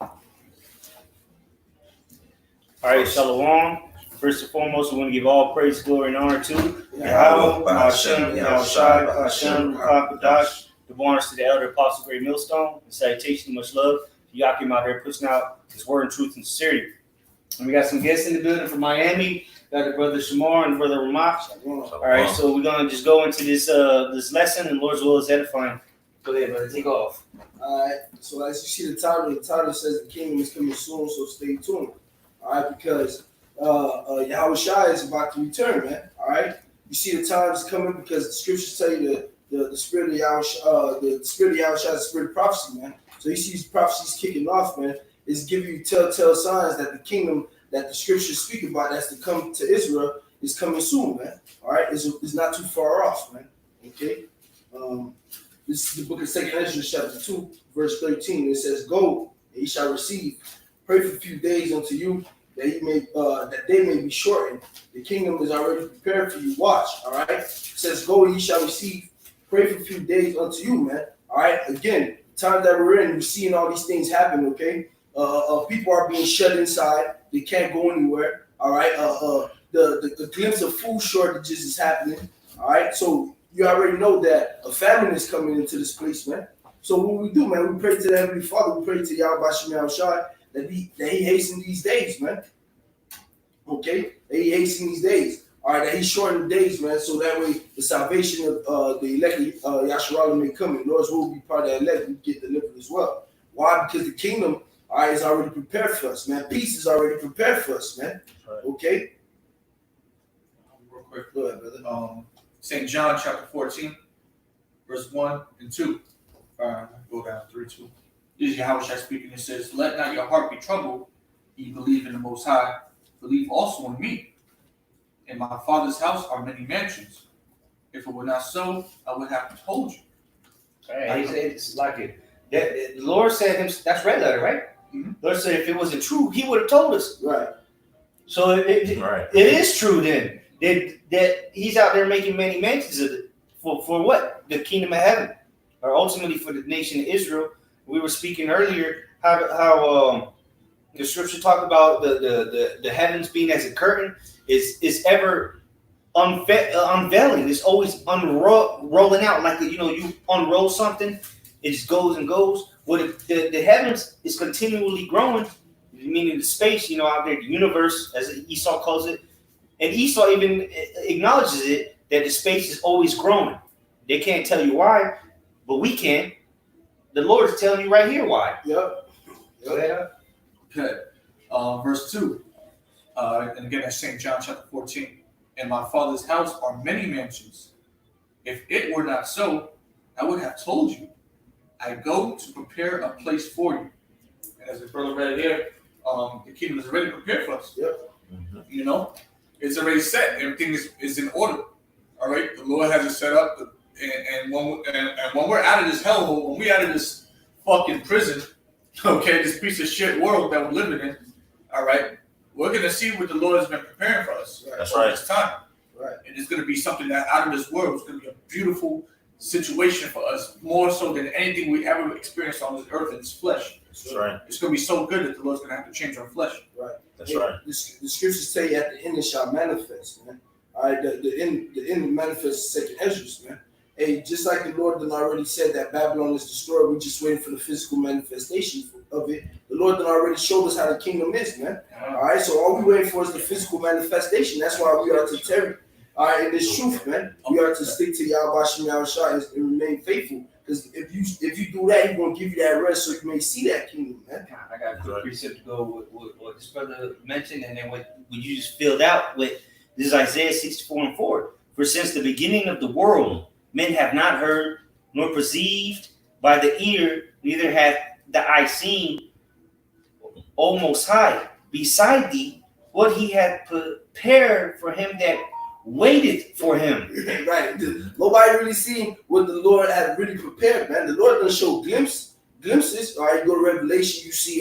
All right, Shalom. First and foremost, we want to give all praise, glory, and honor to Yahweh, Hashem, Yahushai, Hashem, Ruach, the honors to the elder apostle, great millstone, and salutation, much love to Yakim out here pushing out his word and truth and sincerity. And we got some guests in the building from Miami. Got the brother Shamar and brother Ramach. All right, so we're gonna just go into this lesson, and Lord's will is edifying. Go ahead, brother. Take off. All right. So as you see the title says the kingdom is coming soon, so stay tuned. All right, because Yahushua is about to return, man. All right. You see the times coming because the scriptures tell you the spirit of Yahushua, the spirit of Yahushua is the spirit of prophecy, man. So you see these prophecies kicking off, man. It's giving you telltale signs that the kingdom that the scriptures speak about that's to come to Israel is coming soon, man. All right, it's not too far off, man. Okay. This is the book of 2 Ezra, chapter 2, verse 13. It says, "Go, and ye shall receive. Pray for a few days unto you, that they may be shortened. The kingdom is already prepared for you. Watch." All right. It says, "Go, and ye shall receive. Pray for a few days unto you, man." All right. Again, the time that we're in, we're seeing all these things happen. Okay. People are being shut inside. They can't go anywhere. All right. The glimpse of food shortages is happening. All right. So you already know that a famine is coming into this place, man. So what we do, man, we pray to the Heavenly Father. We pray to Yahweh Shai that he hasten these days, man. Okay, that he hasten these days. All right, that he shorten the days, man, so that way the salvation of the elected Yasharala may come, and Lord's will be part of that elect. We get delivered as well. Why? Because the kingdom, all right, is already prepared for us, man. Peace is already prepared for us, man. Right. Okay. Real quick, go ahead, brother. St. John chapter 14, verse 1 and 2. Go down 3, 2. This is Yahushua speaking. It says, "Let not your heart be troubled. Ye believe in the Most High. Believe also in me. In my Father's house are many mansions. If it were not so, I would have told you." Right. It's like it. The Lord said him. That's red letter, right? Mm-hmm. Lord said if it wasn't true, He would have told us. Right. So it is true then that He's out there making many mansions of it. For what? The kingdom of heaven, or ultimately for the nation of Israel. We were speaking earlier how the scripture talk about the heavens being as a curtain is ever unveiling. It's always rolling out. Like you unroll something, it just goes and goes. Well, the heavens is continually growing, meaning the space, out there, the universe, as Esau calls it. And Esau even acknowledges it, that the space is always growing. They can't tell you why, but we can. The Lord is telling you right here why. Yep. Go ahead. Okay. Verse 2. And again, that's St. John chapter 14. "In my Father's house are many mansions. If it were not so, I would have told you. I go to prepare a place for you." And as the brother read here, the kingdom is already prepared for us. Yep. Mm-hmm. It's already set. Everything is in order. All right. The Lord has it set up. And when we're out of this hellhole, when we're out of this fucking prison, okay, this piece of shit world that we're living in, all right, we're gonna see what the Lord has been preparing for us. That's right. This time, right, and it's gonna be something that out of this world is gonna be a beautiful situation for us, more so than anything we ever experienced on this earth in this flesh. That's right. It's gonna be so good that the Lord's gonna have to change our flesh. Right. That's right. The scriptures say at the end it shall manifest, man. All right, the end manifests 2 Ezra, man. Hey, just like the Lord done already said that Babylon is destroyed, we're just waiting for the physical manifestation of it. The Lord done already showed us how the kingdom is, man. All right, so all we're waiting for is the physical manifestation. That's why we are to tarry, all right, in this truth, man. We are to stick to Yahweh Shai and remain faithful. Because if you do that, He's gonna give you that rest so you may see that kingdom, man. I got a quick precept to go with what this brother mentioned, and then what you just filled out with. This is Isaiah 64:4. "For since the beginning of the world, men have not heard, nor perceived by the ear, neither hath the eye seen, O Most High, beside thee, what He had prepared for him that waited for Him." Right. Nobody really seen what the Lord had really prepared, man. The Lord doesn't show glimpses. All right, you go to Revelation, you see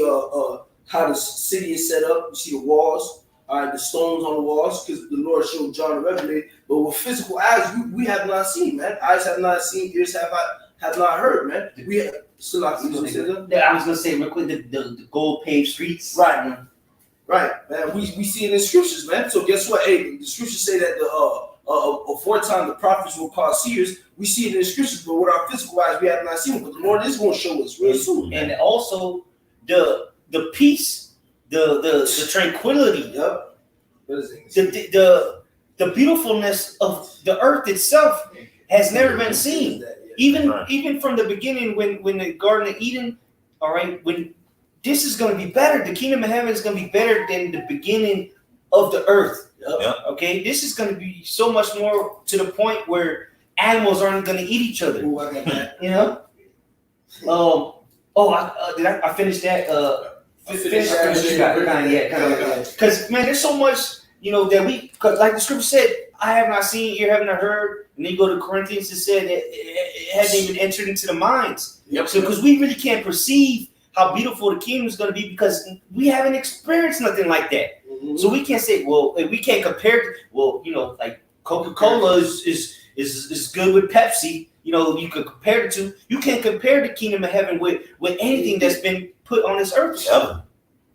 how the city is set up. You see the walls. All right, the stones on the walls, because the Lord showed John the Revelator. But with physical eyes, we have not seen, man. Eyes have not seen, ears have not heard, man. We still I was gonna say real quick the gold paved streets. Right, man. We see it in scriptures, man. So guess what? Hey, the scriptures say that aforetime the prophets will cause seers. We see it in the scriptures, but with our physical eyes, we have not seen it. But the Lord is going to show us real soon. And also the peace, the tranquility, Yep. the beautifulness of the earth itself has never been seen. Even from the beginning, when the Garden of Eden, all right, when this is going to be better, the kingdom of heaven is going to be better than the beginning of the earth. Yep. Okay, this is going to be so much more to the point where animals aren't going to eat each other. Ooh, I got that. You know. I finished that. Because man, there's so much that because like the scripture said, I have not seen, ear have not heard. And then you go to Corinthians, it said that it hasn't even entered into the minds. Yep. So because we really can't perceive how beautiful the kingdom is going to be because we haven't experienced nothing like that. Mm-hmm. So we can't say, well, we can't compare. Like Coca-Cola is good with Pepsi. You could compare the two. You can't compare the kingdom of heaven with anything that's been put on this earth. Yep.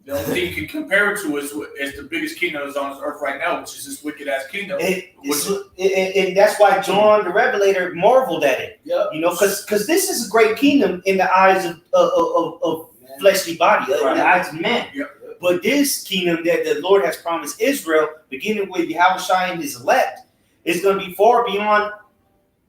The only thing you can compare it to is the biggest kingdom that's on this earth right now, which is this wicked ass kingdom. And that's why John the Revelator marveled at it. Yep. Because this is a great kingdom in the eyes of fleshly body, in the eyes of man. Yep. But this kingdom that the Lord has promised Israel, beginning with Yahushua and his elect, is going to be far beyond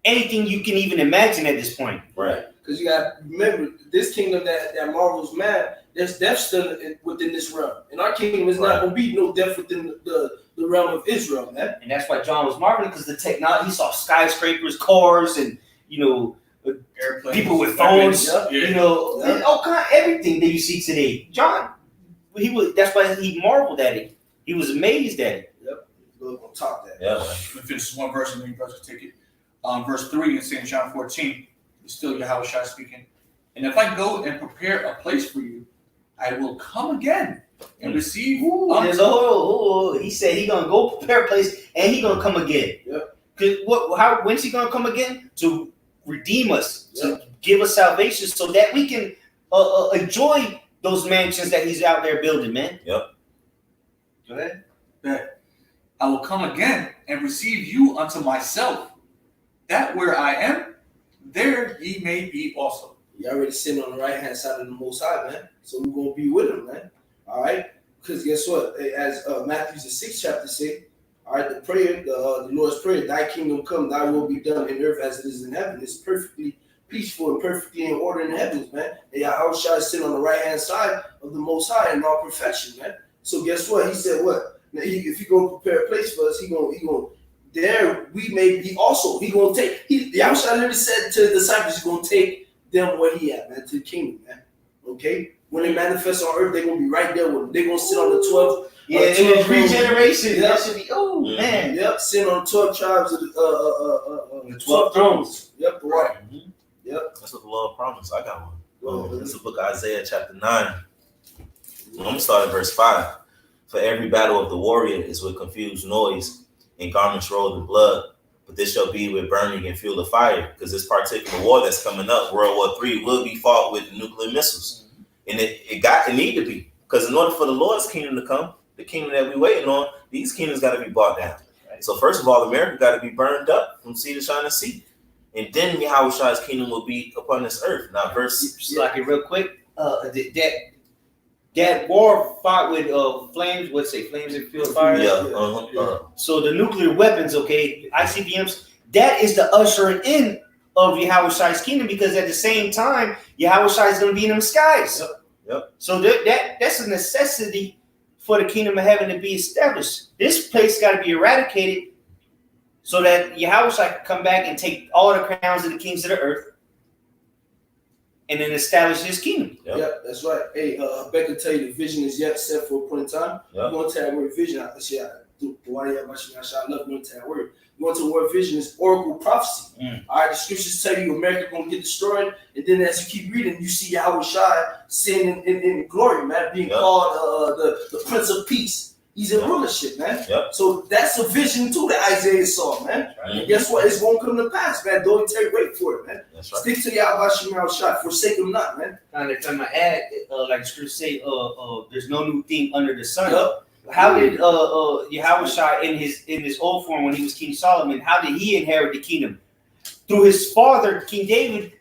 anything you can even imagine at this point. Right. Because you got to remember, this kingdom that marvels man, there's death still within this realm. And our kingdom is not going to be no death within the realm of Israel, man. And that's why John was marveling, because the technology, he saw skyscrapers, cars, and, airplanes, people with phones, all kind, everything that you see today. John, that's why he marveled at it. He was amazed at it. Yep. We're going to talk that. Yeah. Let me finish this one verse and then you guys can take it. Verse 3 in St. John 14, it's still Yahushua speaking. And if I go and prepare a place for you, I will come again and receive. He said he's gonna go prepare a place and he's gonna come again. Yep. When's he gonna come again? To redeem us, to give us salvation, so that we can enjoy those mansions that he's out there building, man. Yep. Go ahead. That I will come again and receive you unto myself, that where I am, there ye may be also. He already sitting on the right hand side of the Most High, man. So we're gonna be with him, man. All right. Because guess what? As Matthew the 6th chapter say, all right, the prayer, the Lord's prayer, thy kingdom come, thy will be done in earth as it is in heaven. It's perfectly peaceful and perfectly in order in the heavens, man. And Yahushua is sitting on the right hand side of the Most High in all perfection, man. So guess what? He said what? Now, if you gonna prepare a place for us, he gonna there we may be also. He gonna take. Yahushua literally said to the disciples, he's gonna take them where he at, man, to the kingdom, man. Okay? When they manifest on earth, they're gonna be right there with him. They're gonna sit on the 12. In regeneration. Yep. That should be, man. Yep, sit on the 12 tribes of the 12 thrones. Yep, the right. Mm-hmm. Yep. That's what the Lord promised. I got one. This is the book of Isaiah chapter 9. I'm going to start at verse 5. For every battle of the warrior is with confused noise and garments rolled in blood. But this shall be with burning and fuel of fire, because this particular war that's coming up, World War III, will be fought with nuclear missiles. And it need to be, because in order for the Lord's kingdom to come, the kingdom that we're waiting on, these kingdoms got to be brought down. Right. So first of all, America got to be burned up from sea to shining sea. And then Yahushua's kingdom will be upon this earth. Now, real quick, that war fought with flames. What's it? Flames and fuel fire. Yeah. So the nuclear weapons, ICBMs. That is the ushering in of Yahushua's kingdom, because at the same time, Yahushua is going to be in the skies. Yep. So that's a necessity for the kingdom of heaven to be established. This place got to be eradicated so that Yahushua can come back and take all the crowns of the kings of the earth and then establish his kingdom. Yep, that's right. Hey, Becca tell you the vision is yet set for a point in time. Yep. We're going to tell that word vision. I love going to that word. Going to the word vision is oracle prophecy. All right, the scriptures tell you America going to get destroyed, and then as you keep reading, you see Yahushua sitting in glory, man, being called the Prince of Peace. He's in rulership, man. Yep. So that's a vision too that Isaiah saw, man. And guess what? It's gonna come to pass, man. Don't take wait for it, man. That's right. Stick to Yahweh Shemel Shai. Forsake him not, man. And if I'm gonna add, like the scripture say, there's no new thing under the sun. How did Yahushua in his old form when he was King Solomon? How did he inherit the kingdom? Through his father, King David,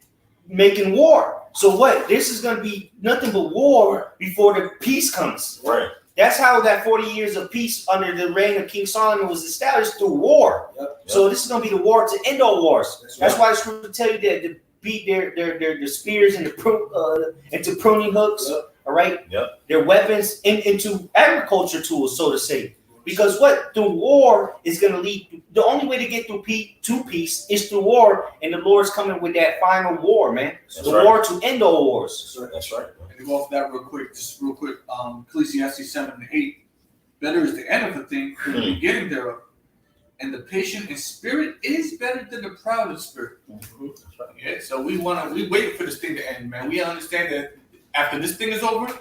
making war. So what? This is gonna be nothing but war before the peace comes. Right. That's how that 40 years of peace under the reign of King Solomon was established through war. Yep. So this is going to be the war to end all wars. That's right. why the scripture tell you that to beat their spears into pruning hooks. Yep. All right. Yep. Their weapons into agriculture tools, so to say. Because what? Through war is going to lead. The only way to get through peace is through war, and the Lord's coming with that final war, man. That's the right. war to end all wars. That's right. And to go off that real quick, Ecclesiastes 7:8. Better is the end of a thing than the beginning thereof. And the patient in spirit is better than the proud in spirit. Mm-hmm. That's right. Yeah, so we waiting for this thing to end, man. We understand that after this thing is over,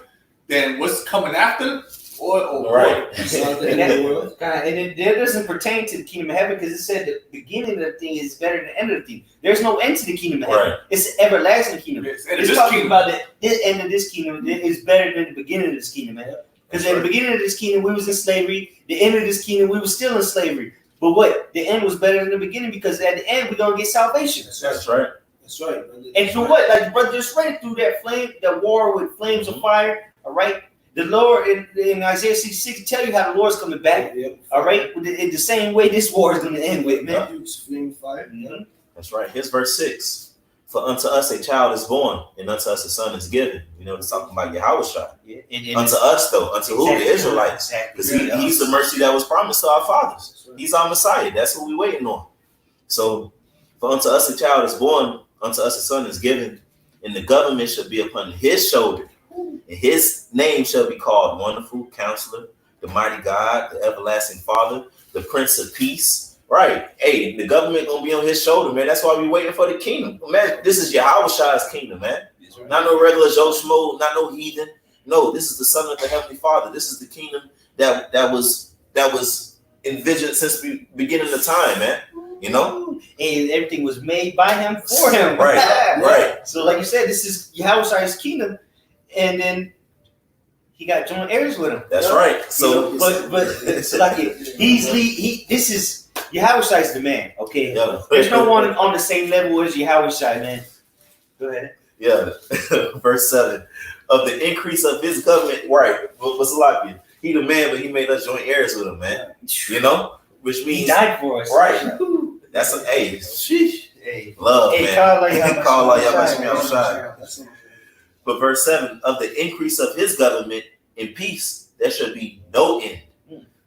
then what's coming after? Right. And it doesn't pertain to the kingdom of heaven because it said the beginning of the thing is better than the end of the thing. There's no end to the kingdom of heaven. Right. It's an everlasting kingdom. It's talking about the end of this kingdom is better than the beginning of this kingdom, man. Because at the beginning of this kingdom, we was in slavery. The end of this kingdom, we was still in slavery. But what? The end was better than the beginning because at the end, we're going to get salvation. That's right. That's right, brother. And through what? Like the brother just read it, through that war with flames of fire, all right? The Lord in Isaiah 66 tell you how the Lord's coming back. Yep. All right, in the same way this war is going to end with, man. Flame fire. Mm-hmm. That's right. Here's verse 6. For unto us a child is born, and unto us a son is given. You know, it's talking about Yahushua. Yeah. Unto us, though, unto who? The Israelites. Because he's the mercy that was promised to our fathers. He's our Messiah. That's who we're waiting on. So, for unto us a child is born, unto us a son is given, and the government shall be upon his shoulder. And his name shall be called Wonderful Counselor, the Mighty God, the Everlasting Father, the Prince of Peace. Right. Hey, the government gonna be on his shoulder, man. That's why we waiting for the kingdom. Man, this is Yahushua's kingdom, man. Not no regular Joe Schmo, not no heathen. No, this is the Son of the Heavenly Father. This is the kingdom that was envisioned since the beginning of time, man. You know? And everything was made by him for him. Right. Right. So like you said, this is Yahushua's kingdom. And then he got joint heirs with him. That's right. So, you know, but it's like this is Yahushua's the man. Okay, yeah. There's no one on the same level as Yahushua, man. Go ahead. Yeah, verse 7. Of the increase of his government, right? What's a lot of you? He the man, but he made us joint heirs with him, man. You know, which means he died for us, right? That's a hey, sheesh. Hey, love, hey, man. Call like Yahweh. But verse 7, of the increase of his government in peace, there shall be no end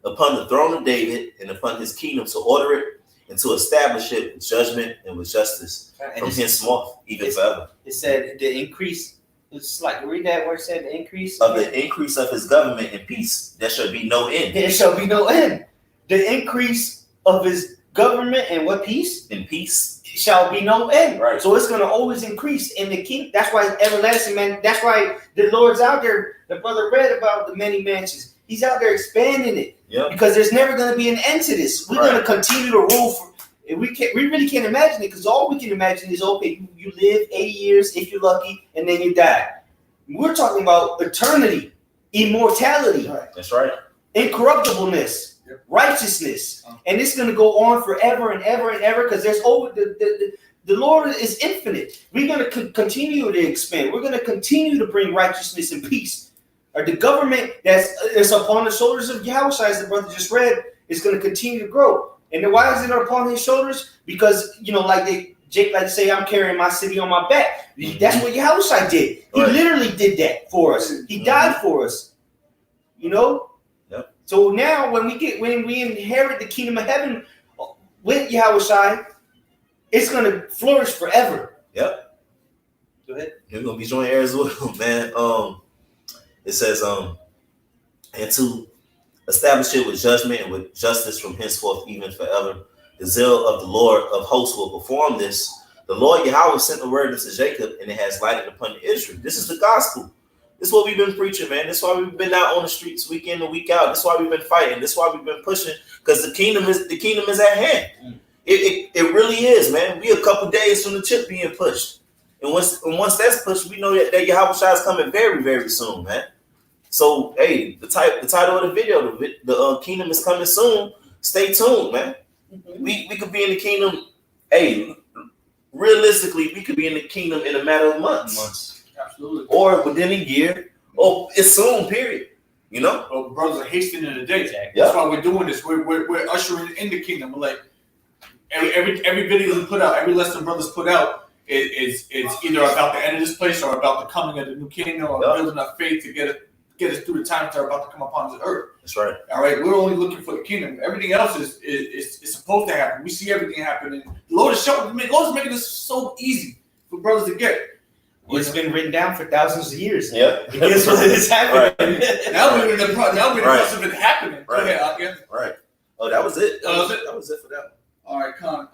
upon the throne of David and upon his kingdom to order it and to establish it with judgment and with justice from henceforth, even forever. It said the increase. It's like read that where it said the increase of the increase of his government in peace. There shall be no end. There shall be no end. The increase of his government and what peace? In peace. Shall be no end. Right. So it's going to always increase in the king. That's why it's everlasting, man. That's why the Lord's out there. The brother read about the many mansions. He's out there expanding it. Yeah. Because there's never going to be an end to this. We're going to continue to rule for. We really can't imagine it because all we can imagine is okay, you live 80 years if you're lucky, and then you die. We're talking about eternity, immortality. Right. That's right. Incorruptibleness. Righteousness, and it's going to go on forever and ever and ever because there's the Lord is infinite. We're going to continue to expand. We're going to continue to bring righteousness and peace. Or the government that's upon the shoulders of Yahushua, as the brother just read, is going to continue to grow. And then why is it upon his shoulders? Because Jake like to say, I'm carrying my city on my back. That's what Yahushua did. He literally did that for us. He died for us. You know. So now when we inherit the kingdom of heaven with Yahushua, it's gonna flourish forever. Yep. Go ahead. You're gonna be joint heirs with him, man. It says, and to establish it with judgment and with justice from henceforth even forever. The zeal of the Lord of hosts will perform this. The Lord Yahweh sent the word unto Jacob, and it has lighted upon Israel. This is the gospel. This is what we've been preaching, man. This is why we've been out on the streets week in and week out. This is why we've been fighting. This is why we've been pushing, because the kingdom is at hand. It really is, man. We a couple days from the chip being pushed, and once that's pushed, we know that Yahweh Shai is coming very, very soon, man. So, hey, the title of the video, the kingdom is coming soon. Stay tuned, man. We could be in the kingdom. Hey, realistically, we could be in the kingdom in a matter of months. Absolutely. Or within a year, or it's soon, period. You know? Well, brothers are hastening the day. Exactly. That's why we're doing this. We're ushering in the kingdom. We're like, every video we put out, every lesson brothers put out, it's either about the end of this place or about the coming of the new kingdom or building our faith to get us through the times that are about to come upon this earth. That's right. All right, we're only looking for the kingdom. Everything else is supposed to happen. We see everything happening. The Lord is making this so easy for brothers to get. It's been written down for thousands of years. Yeah. Guess what is happening? Right. Now we're in the process of it happening. Right. Go ahead, Akia. Right. Oh, that was it. That was it? That was it for that one. All right, Con.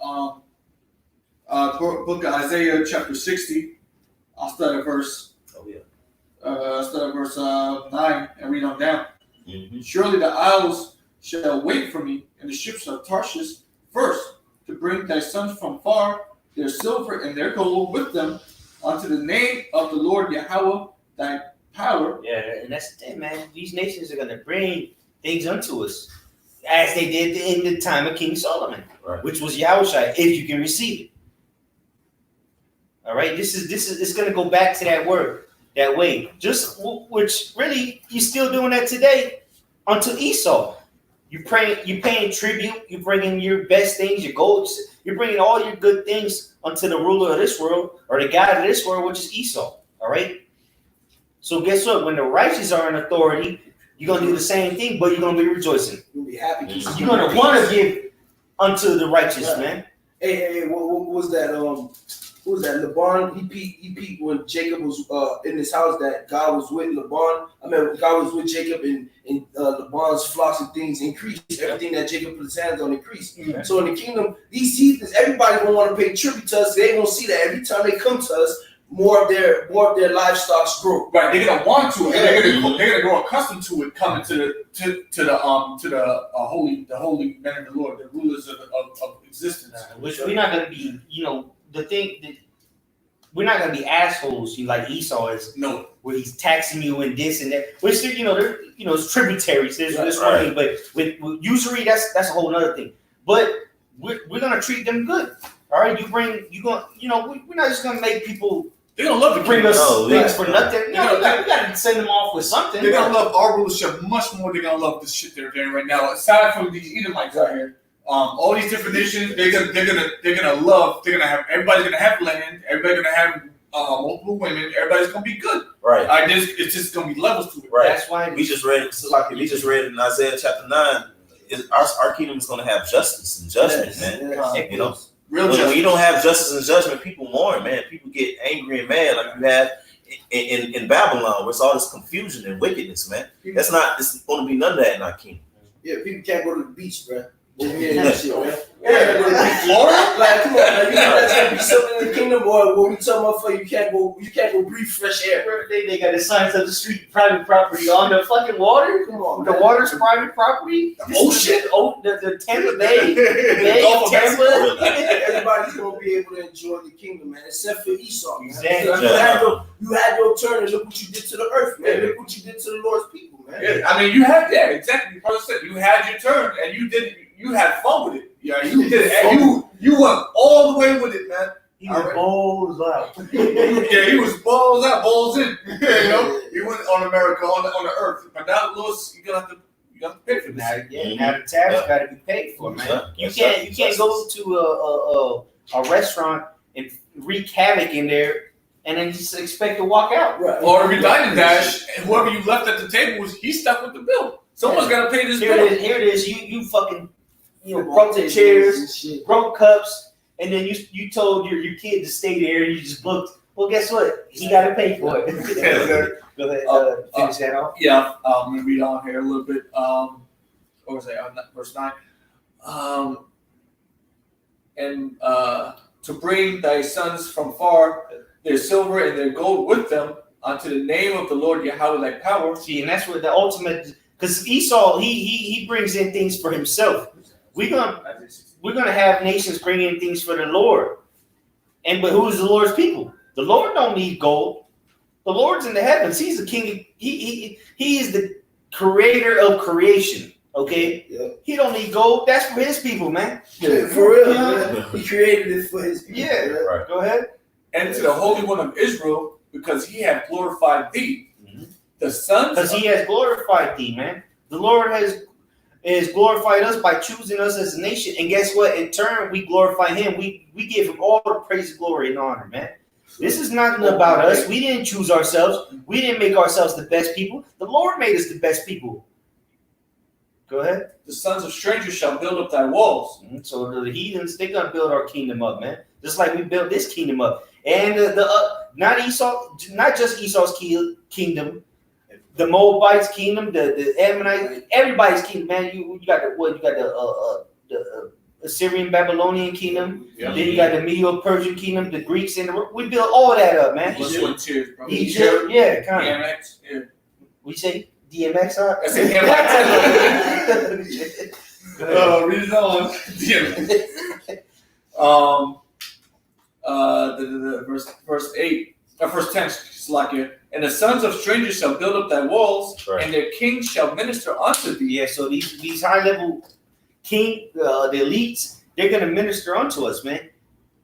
Book of Isaiah, chapter 60. I'll start at verse. Oh yeah. Start at verse 9 and read on down. Mm-hmm. Surely the isles shall wait for me, and the ships of Tarshish first, to bring thy sons from far, their silver and their gold with them, unto the name of the Lord Yahweh, thy power. Yeah, and that's the thing, man. These nations are going to bring things unto us, as they did in the time of King Solomon, Right. which was Yahushua, if you can receive it. All right, this is it's going to go back to that word, that way. Which really you're still doing that today unto Esau. You're paying tribute. You're bringing your best things, your gold. You're bringing all your good things unto the ruler of this world or the God of this world, which is Esau. All right. So guess what? When the righteous are in authority, you're gonna do the same thing, but you're gonna be rejoicing. You'll be happy. You're gonna want to give unto the righteous, Right. man. Hey, what was that? Who was that? Laban. He peeped when Jacob was in his house that God was with Laban. I mean, God was with Jacob, and Laban's flocks and things increased. Everything that Jacob put his hands on increased. Okay. So in the kingdom, these heathens, everybody gonna want to pay tribute to us. They gonna see that every time they come to us, more of their livestock grow. Right, they're gonna want to, and they're gonna grow accustomed to it coming to the holy men of the Lord, the rulers of existence. Which we're not gonna be, the thing that we're not gonna be assholes. You like Esau is, No, where he's taxing you and this and that. Which it's tributaries. There's this one Right. thing, but with usury, that's a whole other thing. But we're gonna treat them good. All right, we're not just gonna make people they're gonna love the bring kingdom. us things for Right. nothing. No, we gotta send them off with something. They're gonna love our rulership much more. They're gonna love this shit they're doing right now. Aside from these Edomites out here, all these different nations, they're gonna love. They're gonna have everybody's gonna have land. Everybody's gonna have multiple women. Everybody's gonna be good. Right. It's just gonna be levels to it. Right. That's why We just read in Isaiah chapter 9. Our kingdom is going to have justice and judgment, man. Yes. You know, Real when justice. you don't have justice and judgment, people mourn, man. People get angry and mad, like you have in Babylon, where it's all this confusion and wickedness, man. It's going to be none of that in our kingdom. Yeah, people can't go to the beach, bro. Over here and that shit, man. Yeah, Go to the beach. Florida? Like, come on, man. You know that's gonna be something in the kingdom, or when we tell motherfucker you can't go breathe fresh air. they got the signs of the street, private property on the fucking water. Come on, The man. water's private property. The ocean? The Tampa Bay, Gulf of Tampa. Everybody's gonna be able to enjoy the kingdom, man, except for Esau. Man. Exactly. You had your turn, and look what you did to the earth, man. Look what you did to the Lord's people, man. Yeah, I mean, you had exactly. Brother said you had your turn, and you did. You had fun with it. Yeah, you did, and you went all the way with it, man. He was balls out. Yeah, he was balls out, balls in. You know, he went on America, on the earth. But now, Lewis, you have to pay for this. Now the tabs got to be paid for, man. You can't go to a restaurant and wreak havoc in there and then just expect to walk out. Right. Or if you dine and dash, and whoever you left at the table he's stuck with the bill. Someone's got to pay this Here bill. it is. You fucking broke the chairs, broke cups, and then you told your kid to stay there and you just booked. Well, guess what? He got to pay for it. Go ahead, finish that off. Yeah, I'm going to read on here a little bit. What was that? Verse 9. To bring thy sons from far, their silver and their gold with them, unto the name of the Lord Yahweh thy power. See, and that's what the ultimate. Because Esau, he brings in things for himself. We're gonna have nations bring in things for the Lord. But who's the Lord's people? The Lord don't need gold. The Lord's in the heavens. He's the king. He is the creator of creation. Okay? Yep. He don't need gold. That's for his people, man. Yeah, for real, man. He created it for his people. Yeah. Man. Right. Go ahead. And to the Holy One of Israel, because he hath glorified thee. Mhm. The sons Because he has glorified thee, man. The Lord has glorified us by choosing us as a nation. And guess what? In turn, we glorify him. We give him all the praise, glory, and honor, man. This is nothing about us. We didn't choose ourselves. We didn't make ourselves the best people. The Lord made us the best people. Go ahead. the sons of strangers shall build up thy walls. So the heathens, they're going to build our kingdom up, man. Just like we built this kingdom up. And not just Esau's kingdom, the Moabites' kingdom, the Ammonite, everybody's kingdom, man. You got the Assyrian Babylonian kingdom. Yeah. Then you got the Medo-Persian kingdom, the Greeks, and we built all that up, man. Let's go tears, bro. Egypt, yeah, kind of. DMX, yeah. We say DMX, huh? I said DMX. Read it on. DMX. Verse 8, verse 10, Slakia. And the sons of strangers shall build up thy walls, Right. and their kings shall minister unto thee. Yeah, so these high level the elites, they're gonna minister unto us, man.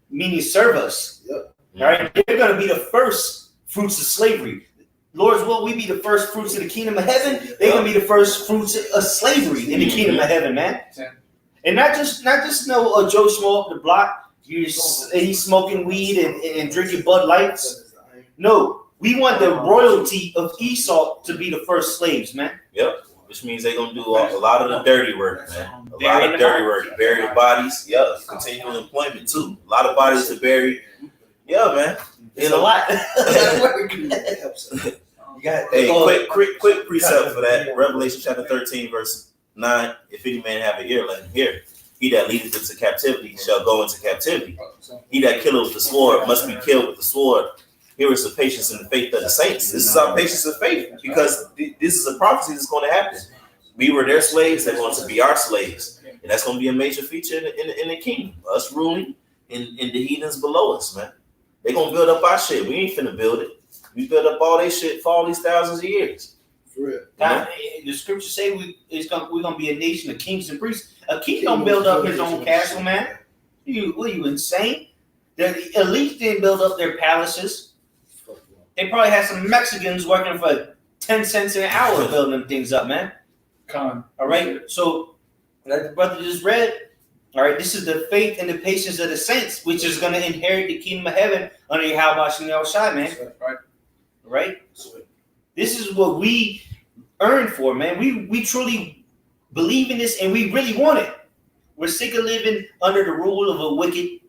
Meaning serve us. Yep. All right, they're gonna be the first fruits of slavery. Lord's will, we be the first fruits of the kingdom of heaven. They're gonna be the first fruits of slavery in the kingdom of heaven, man. And not just no Joe Schmo up the block. He's smoking weed and drinking Bud Lights. No, we want the royalty of Esau to be the first slaves, man. Yep. Which means they're gonna do a lot of the dirty work, man. A lot of dirty work. Bury the bodies. Yeah. Continual employment too. A lot of bodies to bury. Yeah, man. It's a lot. You got Quick precept for that. Revelation chapter 13, verse 9. If any man have an ear, let him hear. He that leadeth into captivity shall go into captivity. He that killeth with the sword must be killed with the sword. Here is the patience and the faith of the saints. This is our patience and faith because this is a prophecy that's going to happen. We were their slaves; they're going to be our slaves, and that's going to be a major feature in the kingdom. Us ruling and the heathens below us, man. They're gonna build up our shit. We ain't finna build it. We built up all their shit for all these thousands of years. For real. The scriptures say we're gonna be a nation of kings and priests. A king don't build up his own castle, man. What are you insane? The elites didn't build up their palaces. They probably had some Mexicans working for 10 cents an hour building them things up, man. All right. So, like the brother just read, all right, this is the faith and the patience of the saints, which is going to inherit the kingdom of heaven under Yahweh and Yahushua, man. Right. Right? This is what we earned for, man. We truly believe in this and we really want it. We're sick of living under the rule of a wicked,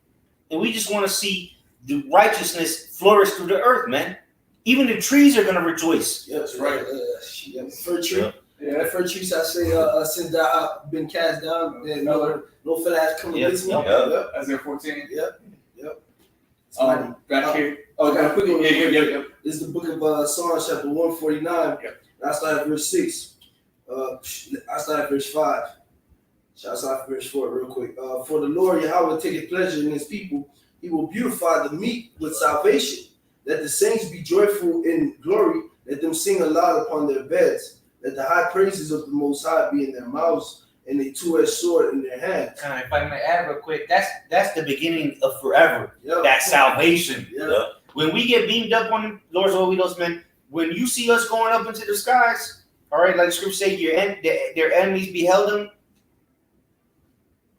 and we just want to see the righteousness flourish through the earth, man. Even the trees are going to rejoice. Yeah, that's right. Fir tree. Yeah. Yeah, that fir tree, I say, since thou been cast down, then no fella has come against me. Yeah. Isaiah 14. Yep. Back here. Okay, quickly. Yeah. This is the book of Psalms, chapter 149. Yeah. I start at verse 6. I start at verse 5. Shall I start at verse 4 real quick? For the Lord Yahweh taketh pleasure in his people. He will beautify the meek with salvation. Let the saints be joyful in glory. Let them sing aloud upon their beds. Let the high praises of the Most High be in their mouths and a two-edged sword in their hands. If I may add real quick, that's the beginning of forever. Yep. That's salvation. Yeah. When we get beamed up on the Lord's will, we those men. When you see us going up into the skies, all right, like the scripture say, their enemies beheld them.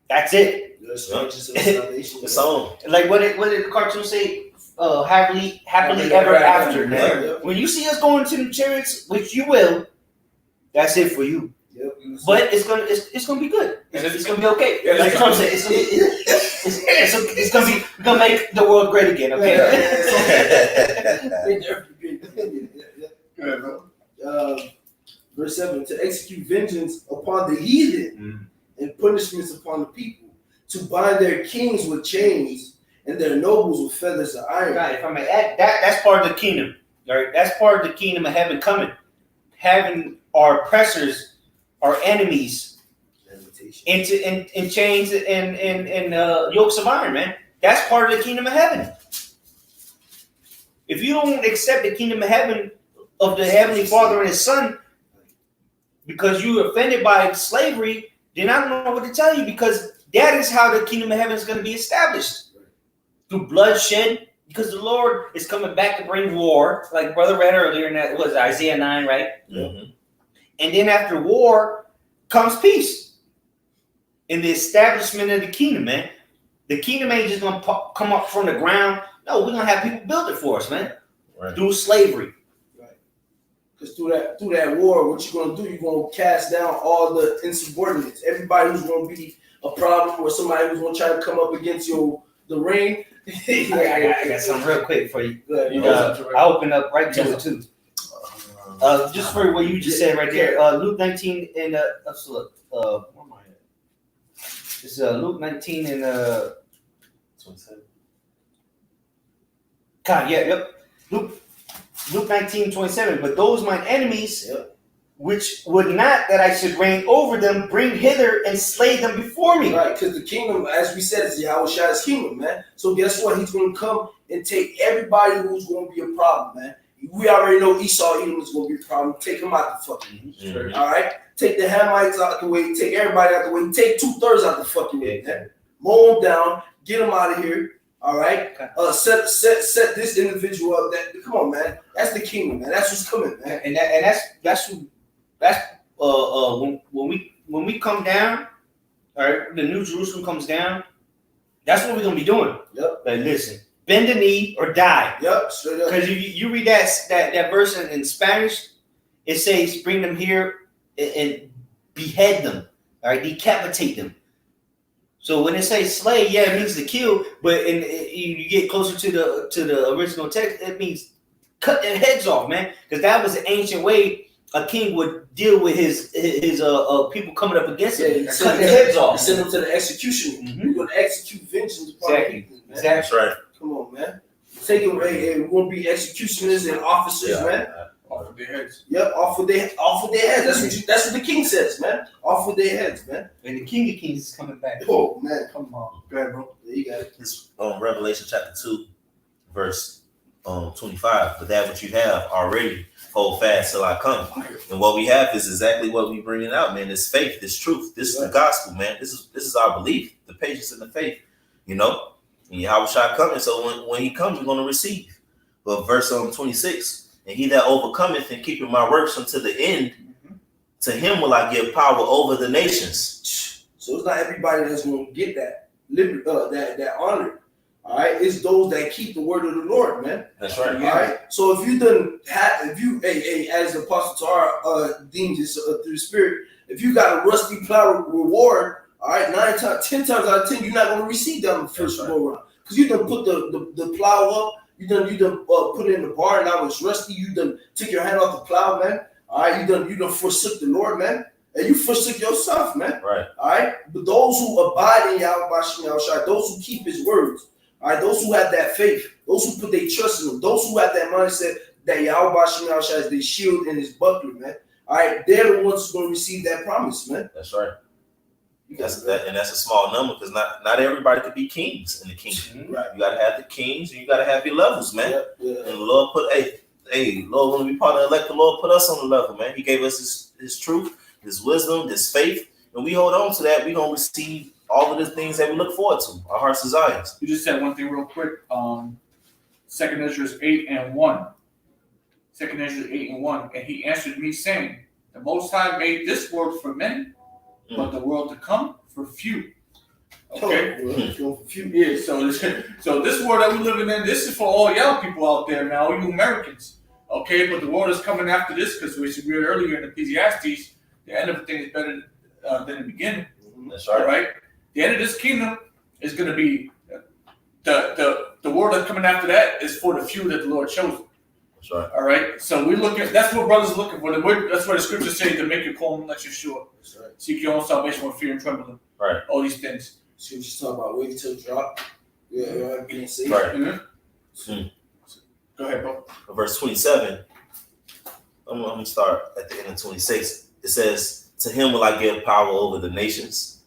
That's it. It's on. Like what did the cartoon say? Happily ever after. Man. Yep. When you see us going to the chariots, which you will, that's it for you. Yep. But it's gonna be good. It's gonna be okay. Yeah, Like Trump said, it's gonna make the world great again. Okay. Verse 7, to execute vengeance upon the heathen and punishments upon the people, to bind their kings with chains and their nobles with feathers of iron. Right, if I may add, that's part of the kingdom. Right? That's part of the kingdom of heaven coming. Having our oppressors, our enemies, in chains and yokes of iron, man. That's part of the kingdom of heaven. If you don't accept the kingdom of heaven of the Heavenly Father and His Son because you're offended by slavery, then I don't know what to tell you, because that is how the kingdom of heaven is going to be established. Through bloodshed, because the Lord is coming back to bring war, like Brother read earlier, and that was Isaiah 9, right? Mm-hmm. And then after war comes peace in the establishment of the kingdom, man. The kingdom ain't just going to come up from the ground. No, we're going to have people build it for us, man. Right. Through slavery. Right. Because through that war, what you're going to do, you're going to cast down all the insubordinates. Everybody who's going to be a problem, or somebody who's going to try to come up against the ring. I got something real quick for you. I'll open up right to it, too. Just for what you just said right there. Luke 19 and let's look. Where am I at? It's Luke 19 and 27. God, yeah, yep. Luke 19:27. But those mine enemies, which would not that I should reign over them, bring hither and slay them before me. Right, because the kingdom, as we said, is Yahweh's kingdom, man. So guess what? He's going to come and take everybody who's going to be a problem, man. We already know Esau, Edom is going to be a problem. Take them out the fucking way. All right? Take the Hamites out the way. Take everybody out the way. Take 2/3 out the fucking way, man. Mow them down. Get them out of here. All right? Set this individual up. Come on, man. That's the kingdom, man. That's what's coming, man. And that's when we come down, all right, the New Jerusalem comes down, that's what we're gonna be doing. Yep. Like, listen, bend the knee or die. Yep, straight up. Because you read that verse in Spanish, it says bring them here and behead them, all right, decapitate them. So when it says slay, yeah, it means to kill, but you get closer to the original text, it means cut their heads off, man, because that was the ancient way a king would deal with his people coming up against him. Yeah, cut their heads off. Send them to the execution. Mm-hmm. We're gonna execute vengeance. Exactly. That's right. Come on, man. Take them. We're gonna be executioners and officers, man. Off of their heads. Yep, off with their heads. That's what the king says, man. Off with their heads, man. And the King of Kings is coming back. Oh man, Come on. Go ahead, bro. there you got it. It's Revelation chapter 2, verse 25. But that which you have already, hold fast till I come. And what we have is exactly what we bringing out, man. This faith, this truth, this is the gospel, man. This is our belief, the patience and the faith. You know, and Yahweh coming. So when he comes, we're gonna receive. But verse 26. And he that overcometh and keepeth my works unto the end, to him will I give power over the nations. So it's not everybody that's going to get that that honor. All right, it's those that keep the word of the Lord, man. That's right. All right. So if you as the Apostle Tar deems it through the Spirit, if you got a rusty plow reward, all right, 10 times out of 10, you're not going to receive that in the first go round, because you done put the plow up. You done put it in the barn, now it's rusty. You done took your hand off the plow, man. All right, you done forsook the Lord, man. And you forsook yourself, man. Right. All right. But those who abide in Yahweh, those who keep his words, all right, those who have that faith, those who put their trust in him, those who have that mindset that Yahweh is their shield and his buckler, man. All right, they're the ones who are going to receive that promise, man. That's right. That's a small number, because not everybody could be kings in the kingdom. Right. You gotta have the kings, and you gotta have your levels, man. Yeah. And the Lord put, Lord, when we part of the elect, the Lord put us on the level, man. He gave us his truth, his wisdom, his faith, and we hold on to that. We gonna receive all of the things that we look forward to, our heart's desires. You just said one thing real quick. 2 Ezra 8:1. 2 Ezra 8:1, and he answered me, saying, the Most High made this world for many, but the world to come for few. Okay. Yeah. So this world that we're living in, this is for all y'all people out there now, all you Americans. Okay. But the world is coming after this, because we read earlier in Ecclesiastes, the end of the thing is better than the beginning. That's right. All right. The end of this kingdom is going to be the world that's coming after that is for the few that the Lord chose. That's right. All right. So we're looking. That's what brothers are looking for. That's what the scriptures say, to make your call and let you sure. That's right. Seek your own salvation with fear and trembling. Right. All these things. See what you're talking about. Wait till drop. Yeah, being safe. Right. Mm-hmm. Hmm. Go ahead, bro. Verse 27. I'm gonna start at the end of 26. It says, "To him will I give power over the nations,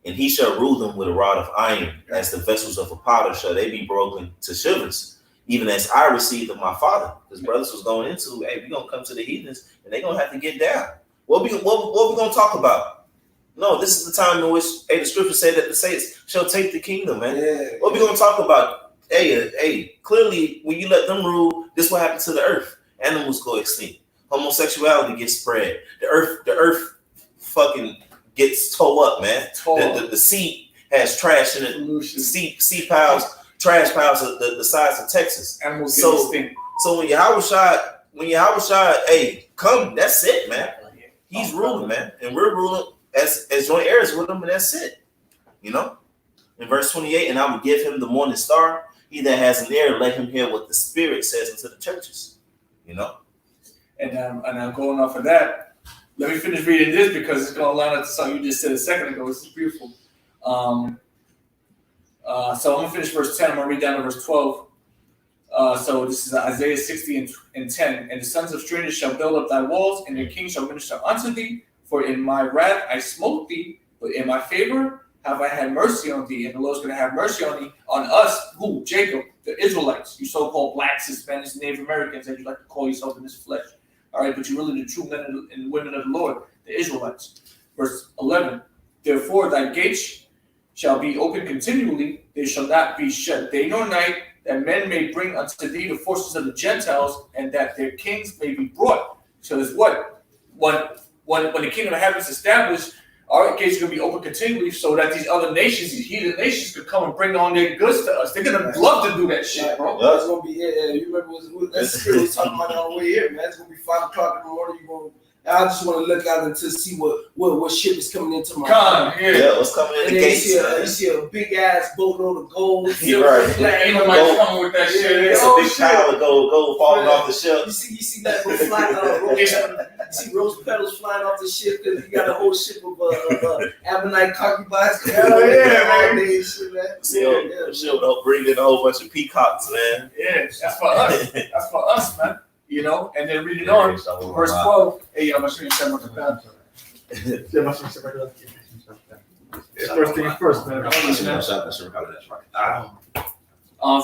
and he shall rule them with a rod of iron, as the vessels of a potter shall they be broken to shivers, even as I received of my father." His brothers was going into, hey, we're gonna come to the heathens and they're gonna have to get down. What we gonna talk about? No, this is the time in which the scripture said that the saints shall take the kingdom, man. Yeah. What we gonna talk about? Hey, clearly when you let them rule, this will happen to the earth. Animals go extinct. Homosexuality gets spread. The earth fucking gets tore up, man. The sea has trash in it. Sea piles, trash piles the size of Texas. Animals So- get extinct. So when Yahushua, hey, come, that's it, man. He's ruling, man. And we're ruling as joint heirs with him, and that's it. You know? In verse 28, "And I will give him the morning star. He that has an ear, let him hear what the Spirit says unto the churches." You know? And I'm going off of that. Let me finish reading this because it's going to line up to something you just said a second ago. This is beautiful. So I'm going to finish verse 10. I'm going to read down to verse 12. So this is Isaiah 60 and 10. "And the sons of strangers shall build up thy walls, and their kings shall minister unto thee. For in my wrath I smote thee, but in my favor have I had mercy on thee." And the Lord's going to have mercy on thee, on us, who? Jacob, the Israelites, you so-called blacks, Hispanics, Native Americans, as you like to call yourself in this flesh. All right, but you're really the true men and women of the Lord, the Israelites. Verse 11, "Therefore thy gates shall be open continually, they shall not be shut day nor night, that men may bring unto thee the forces of the Gentiles, and that their kings may be brought." So it's what? When the kingdom of heaven is established, our gates are going to be open continually so that these other nations, these heathen nations, could come and bring on their goods to us. They're going to love to do that shit, bro. Yeah. It's gonna be you remember that spirit was talking about on the way here, man. It's gonna be 5 o'clock in the morning. I just want to look out and to see what ship is coming into my Come, Yeah, what's coming in and the then gates? you see a big ass boatload of gold. You're right. Ain't nobody coming with that shit. It's a big pile of gold falling off the ship. You see that go flying rose petals flying off the ship because you got a whole ship of Ammonite concubines. Hell yeah, man. The ship will bring in a whole bunch of peacocks, man. Yeah, that's for us. That's for us, man. You know, and then reading on, verse 12. Hey, I'm going to show you something about First things first, man.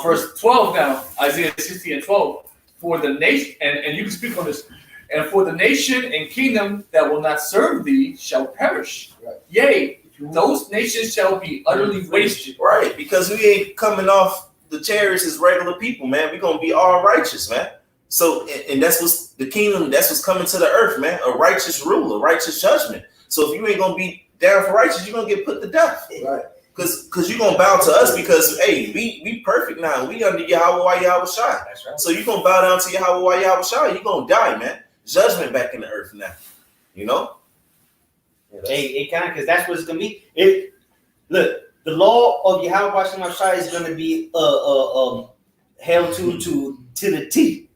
Verse 12 now, Isaiah 60 and 12. "For the nation," and you can speak on this, "and for the nation and kingdom that will not serve thee shall perish. Right. Yea, those nations shall be utterly wasted." Right, because we ain't coming off the chariots as regular people, man. We're going to be all righteous, man. So, and that's what's the kingdom, that's what's coming to the earth, man. A righteous rule, a righteous judgment. So if you ain't going to be down for righteous, you're going to get put to death. Right. Because you're going to bow to us because, hey, we perfect now. We under Yahweh Yahushua. That's right. So you're going to bow down to Yahweh Yahushua. You're going to die, man. Judgment back in the earth now. You know? Yeah, It kind of, because that's what it's gonna be. Look, the law of Yahweh Shai is gonna be held to the T.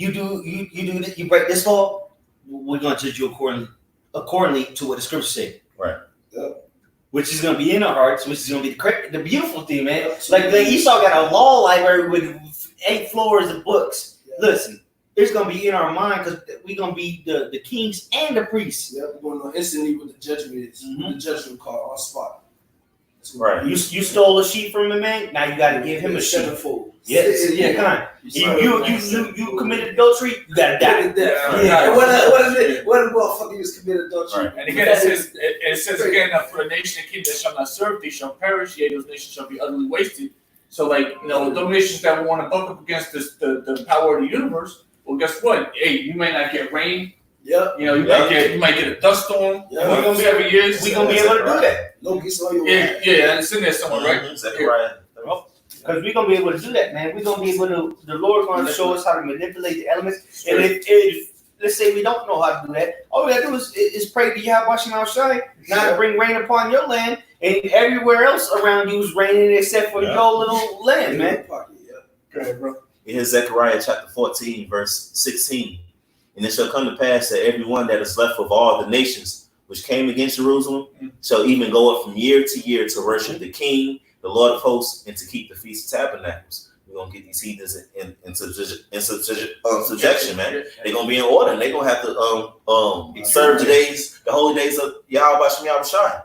You break this law, we're gonna judge you accordingly to what the scriptures say. Right. Yeah. Which is gonna be in our hearts, which is gonna be the beautiful thing, man. Like Esau got a law library with 8 floors of books. Yeah. Listen, it's gonna be in our mind because we're gonna be the kings and the priests. Yeah, we're going to know instantly what the judgment is. Mhm. The judgment call on spot. Right. You stole a sheep from a man. Now you got to give him a sheep. sevenfold. Yes, yeah, kind. You committed adultery. You got to die. Yeah. What is it? What a motherfucker you just committed adultery? Right. And again, it says again that for a nation and kingdom that shall not serve thee shall perish, yea, those nations shall be utterly wasted. So, like, you know, those nations that want to buck up against the power of the universe, well, guess what? Hey, you may not get rain. Yep. You know, you might get a dust storm. Yeah. We're gonna be every year. We gonna be able to do that Locusts on your Yeah, it's in there somewhere, right? Zechariah. because we're gonna be able to do that, man. We're gonna be able to. The Lord's gonna show us how to manipulate the elements. And if let's say we don't know how to do that, all we gotta do is pray to Yahweh Shai, not to bring rain upon your land, and everywhere else around you is raining except for your little land, man. Go ahead, bro. Here's Zechariah chapter 14, verse 16. "And it shall come to pass that everyone that is left of all the nations which came against Jerusalem shall even go up from year to year to worship the King, the Lord of hosts, and to keep the Feast of Tabernacles." We're gonna get these heathens in subjection, man. They're gonna be in order, and they're gonna have to serve the holy days of Yahweh Shem Yahushai.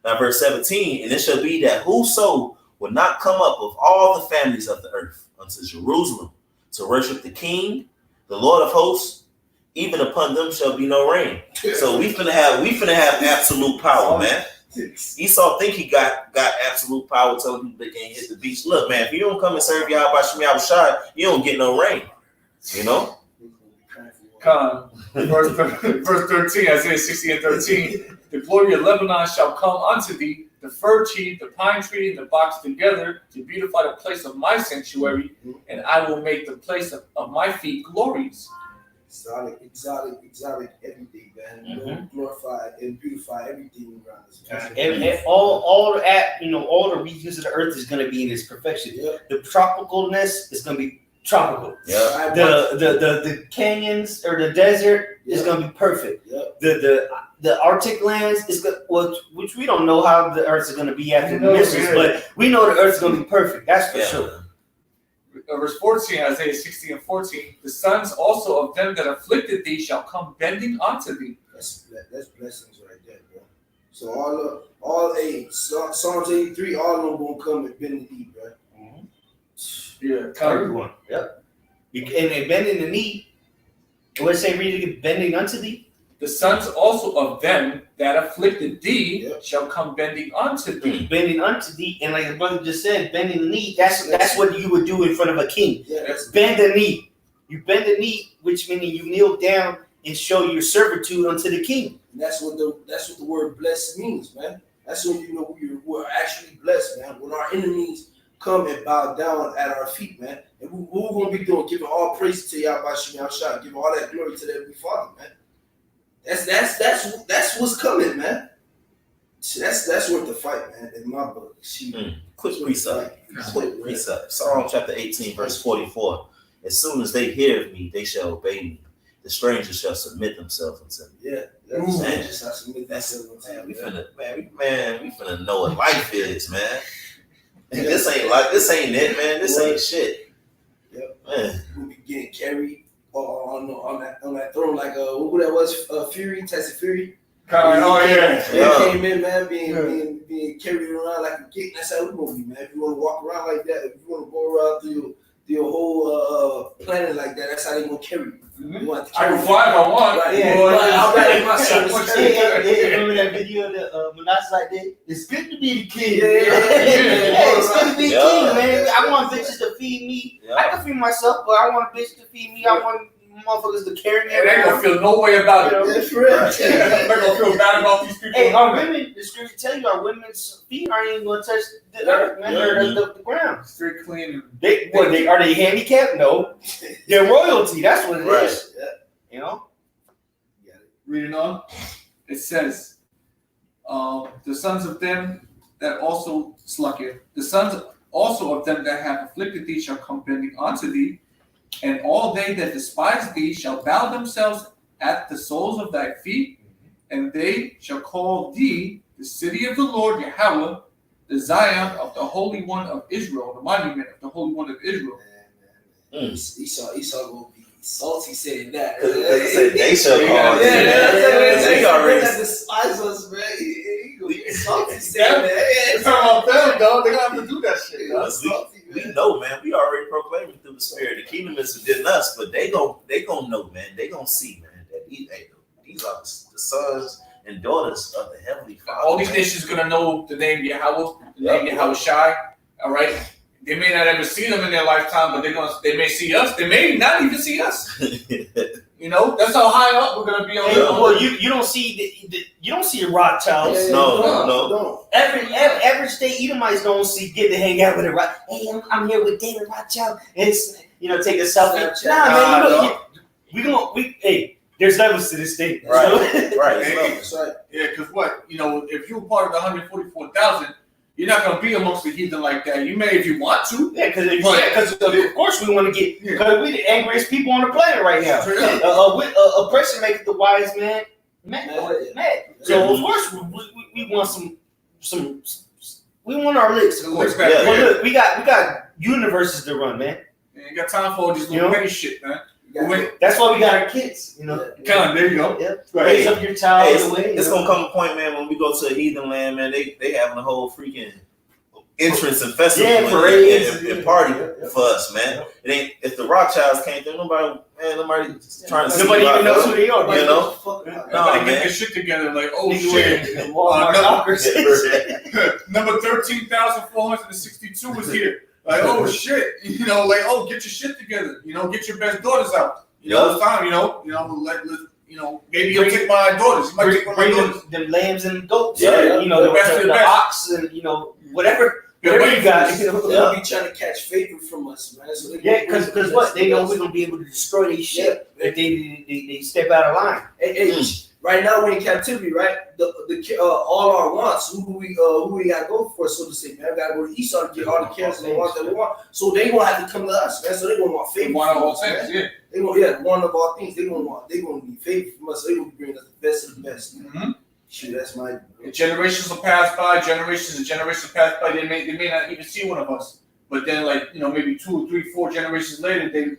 Now, verse 17, and it shall be that whoso will not come up of all the families of the earth unto Jerusalem to worship the King, the Lord of hosts, even upon them shall be no rain. So we finna have absolute power, man. Esau think he got absolute power, telling people they can't hit the beach. Look, man, if you don't come and serve Yahweh Shem Yahushai, you don't get no rain. You know? Verse 13, Isaiah 60 and 13. The glory of Lebanon shall come unto thee, the fir tree, the pine tree, and the box together to beautify the place of my sanctuary, and I will make the place of my feet glorious. Exotic, everything, man. Glorify and beautify everything around us. And all the regions of the earth is going to be in its perfection. Yeah. The tropicalness is going to be tropical. Yeah. The canyons or the desert is going to be perfect. Yeah. The Arctic lands is which we don't know how the earth is going to be after the missiles, but we know the earth is going to be perfect. That's for sure. Verse 14, Isaiah 60 and 14. The sons also of them that afflicted thee shall come bending unto thee. That's blessings right there, bro. So Psalms 83, all of them gonna come and bend the knee, bro. Yeah, Everyone. Yep. And they bending the knee. What does it say? Read it again. Bending unto thee. The sons also of them that afflicted thee shall come bending unto thee. Bending unto thee, and like the brother just said, bending the knee. That's what you would do in front of a king. Yeah, bend the knee. You bend the knee, which means you kneel down and show your servitude unto the king. And that's what the word blessed means, man. That's when you know we're actually blessed, man. When our enemies come and bow down at our feet, man. And what we're gonna be doing, giving all praise to Yahweh Shem Yahushai, giving all that glory to the Heavenly Father, man. That's what's coming, man. That's worth the fight, man. In my book, Quick precept. Psalm chapter 18, verse 44. As soon as they hear of me, they shall obey me. The strangers shall submit themselves unto me. Yeah, man. Just I submit themselves unto me. We finna know what life is, man. This ain't it, man. This ain't shit. Yep. Man. We'll be getting carried on that throne like who that was, Tyson Fury. He came in, man, being carried around like a kid. That's how we gonna be, man. If you wanna walk around like that, if you wanna go around through your whole planet like that, that's how they gonna carry you. You want to carry I can fly if I want. I'll ride my son. Remember that video that Manasseh did? It's good to be the king. It's good to be the king, man. I want bitches to feed me. I can feed myself, but I want a bitch to feed me. I want motherfuckers to carry me. And they gonna feel no way about it. That's right. They're gonna feel bad about these people. Hey, our women, the scripture tell you, our women's feet aren't even gonna touch the earth, man. The ground. Straight clean. Are they handicapped? No. They're royalty. That's what it is. Yeah. You know? Reading on. It says, the sons of them that also the sons also of them that have afflicted thee shall come bending unto thee, and all they that despise thee shall bow themselves at the soles of thy feet, and they shall call thee the city of the Lord Yahweh, the Zion of the Holy One of Israel, the monument of the Holy One of Israel. Esau will be salty saying that. They shall call. They already despise us, man. He gonna be salty saying that. It's about them, dog. They gonna have to do that shit. We know, man. We already proclaiming through the Spirit. The kingdom is within us, but they gon' know, man. They gonna see, man, that these are the sons and daughters of the Heavenly Father. All these nations gonna know the name Yahweh, the name Yahweh Shai. All right. They may not ever see them in their lifetime, but they may see us. They may not even see us. You know, that's how high up we're gonna be on. Well, you don't see the Rothschilds. No. Every state Edomites don't get to hang out with it. Right? Hey, I'm here with David Rothschild. It's take a selfie. Hey, there's levels to this thing. Right. That's right. Yeah, because if you're part of the 144,000. You're not gonna be amongst the heathen like that. You may if you want to. Yeah, because of course we want to get because we're the angriest people on the planet right now. Oppression makes the wise man mad. So of course we want some we want our licks. Of course. But look, we got universes to run, man. You ain't got time for all these little petty shit, man. That's why we got our kids, you know. There you go. Yep. Right. Raise up your child the way. It's gonna come a point, man, when we go to a heathen land, man. They having a whole freaking entrance and festival and party for us, man. It ain't if the Rothschilds came through, nobody trying to. Nobody even knows who they are, you know. Everybody get their shit together, like, oh shit. Number 13,462 is here. Like, oh shit, you know, like, oh, get your shit together, you know, get your best daughters out. You know, it's time, you know, maybe you'll take my daughters. You might take my daughters. Them lambs and goats, yeah. You know, the ox and you know whatever you got. They'll be trying to catch favor from us, man. So because what they know we're gonna be able to destroy their shit if they step out of line. Right now we're in captivity, right? All our wants, who we gotta go for, so to say, man. We gotta go to Esau to get all the cares and the wants that we want. So they gonna have to come to us, man. So they gonna want favor. One of all things, yeah. They gonna one of all things. They gonna be favor from us. So they gonna be bringing us the best of the best. Mm-hmm. Shoot, that's my. Generations will pass by. Generations and generations pass by. They may not even see one of us, but then maybe 2, 3, 4 generations later, their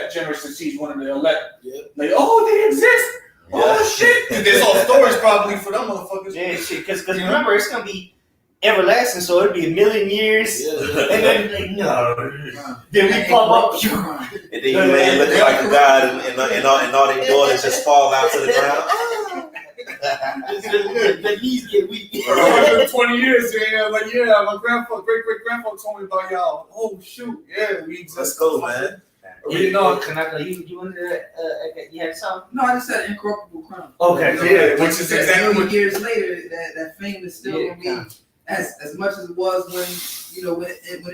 generation sees one of the elect. Yeah. Like, oh, they exist. Yeah. Oh shit! There's all stories probably for them motherfuckers. Yeah, shit. Because remember, it's gonna be everlasting, so it'll be 1,000,000 years, and then then we pop up, and then you man looking like a god, and all their daughters just fall out to the ground. The knees get weak. 120 years, my great great grandpa told me about y'all. Oh shoot, yeah, we exist. Let's go, man. You know, Kanaka, you had something? No, I just said incorruptible crown. Okay, which is exactly what years later that fame is still gonna be as much as it was when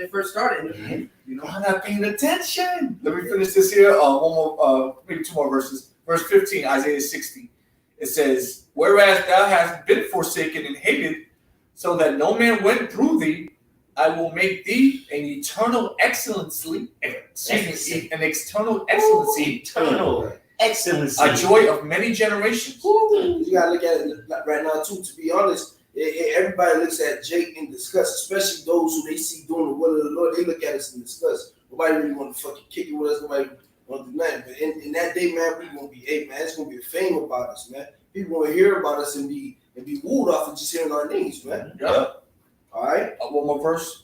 it first started. Mm-hmm. I'm not paying attention. Let me finish this here. One more, maybe 2 more verses. Verse 15, Isaiah 60. It says, "Whereas thou hast been forsaken and hated, so that no man went through thee, I will make thee an eternal excellency, a joy of many generations." You gotta look at it right now too. To be honest, everybody looks at Jake in disgust, especially those who they see doing the will of the Lord. They look at us in disgust. Nobody really want to fucking kick it with us. Nobody want to do nothing. But in that day, man, we gonna be, man, it's gonna be a fame about us, man. People gonna hear about us and be wooed off of just hearing our names, man. Yeah. All right. One more verse.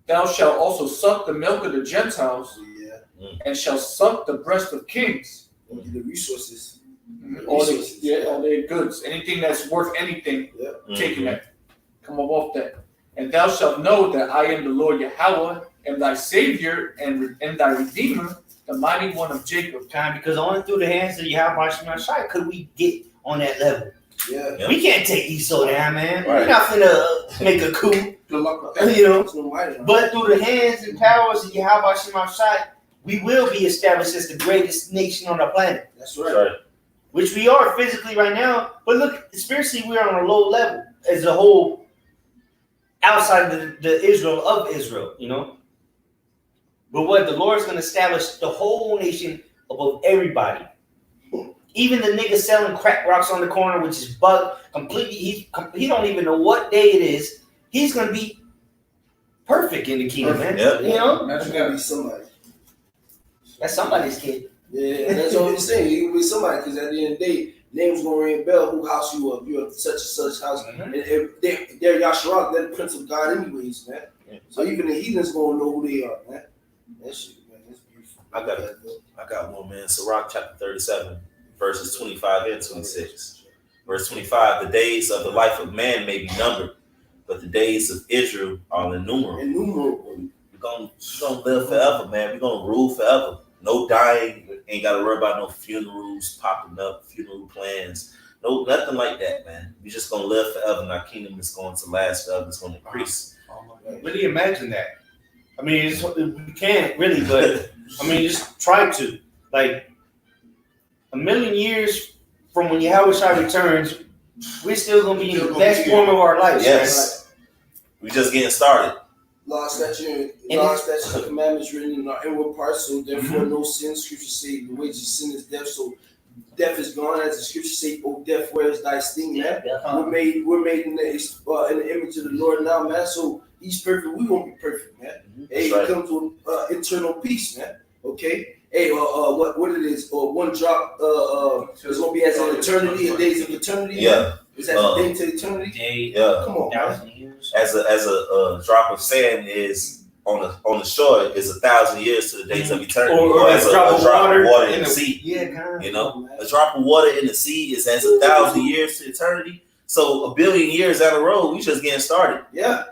"Thou shalt also suck the milk of the Gentiles, and shall suck the breast of kings." The resources. All their goods. Anything that's worth anything, taking that. Come up off that. "And thou shalt know that I am the Lord Yahweh, am thy Savior and thy Redeemer, the mighty one of Jacob." Because only through the hands of Yahweh Shai could we get on that level. Yeah. We can't take Esau down, man. Right. We're not finna make a coup. Good luck with that. You know. But through the hands and powers of Yahweh Shai, we will be established as the greatest nation on the planet. That's right. Which we are physically right now. But look, spiritually, we're on a low level as a whole outside the Israel of Israel, you know. But what the Lord's going to establish the whole nation above everybody. Even the nigga selling crack rocks on the corner, which is bugged completely. He don't even know what day it is. He's going to be perfect in the kingdom, man. Yep. You know? That's going to be somebody. That's somebody's kid. Yeah, that's what I'm saying. He will be somebody, because at the end of the day, name's going to ring a bell. Who house you up? You're such and such house. Mm-hmm. And they're Yasharak, they're the Prince of God anyways, man. Yeah. So even the heathens going to know who they are, man. That shit, man, that's beautiful. I got one, man. Sirach chapter 37, verses 25 and 26. Verse 25, "The days of the life of man may be numbered, but the days of Israel are innumerable." We're gonna live forever, man. We're gonna rule forever. No dying. Ain't got to worry about no funerals popping up, funeral plans. No, nothing like that, man. We're just gonna live forever, and our kingdom is going to last forever. It's going to increase. Really imagine that. I mean, we can't really, but I mean, just try to. Like 1,000,000 years from when Yahweh Shai returns, we're still gonna be in the best form of our lives. Yes, we're just getting started. Law, statute, and commandments written in our inward parts, so therefore no sin. Scripture say the wages of sin is death, so death is gone. As the scripture say, "O death, where is thy sting?" Man, we're made in the image of the Lord now, man. So He's perfect. We won't be perfect, man. Hey, right. it comes with internal peace, man. Okay. Hey, what it is? One drop. It's gonna be as an eternity, a days of eternity. Yeah. Is that a day to eternity? Yeah. Come on, man. Years. As a drop of sand is on the shore is 1,000 years to the days of eternity. Or as a drop of water in the sea. Yeah, kind of. You know, a drop of water in the sea is as 1,000 years to eternity. So 1 billion years down the road, we just getting started. Yeah.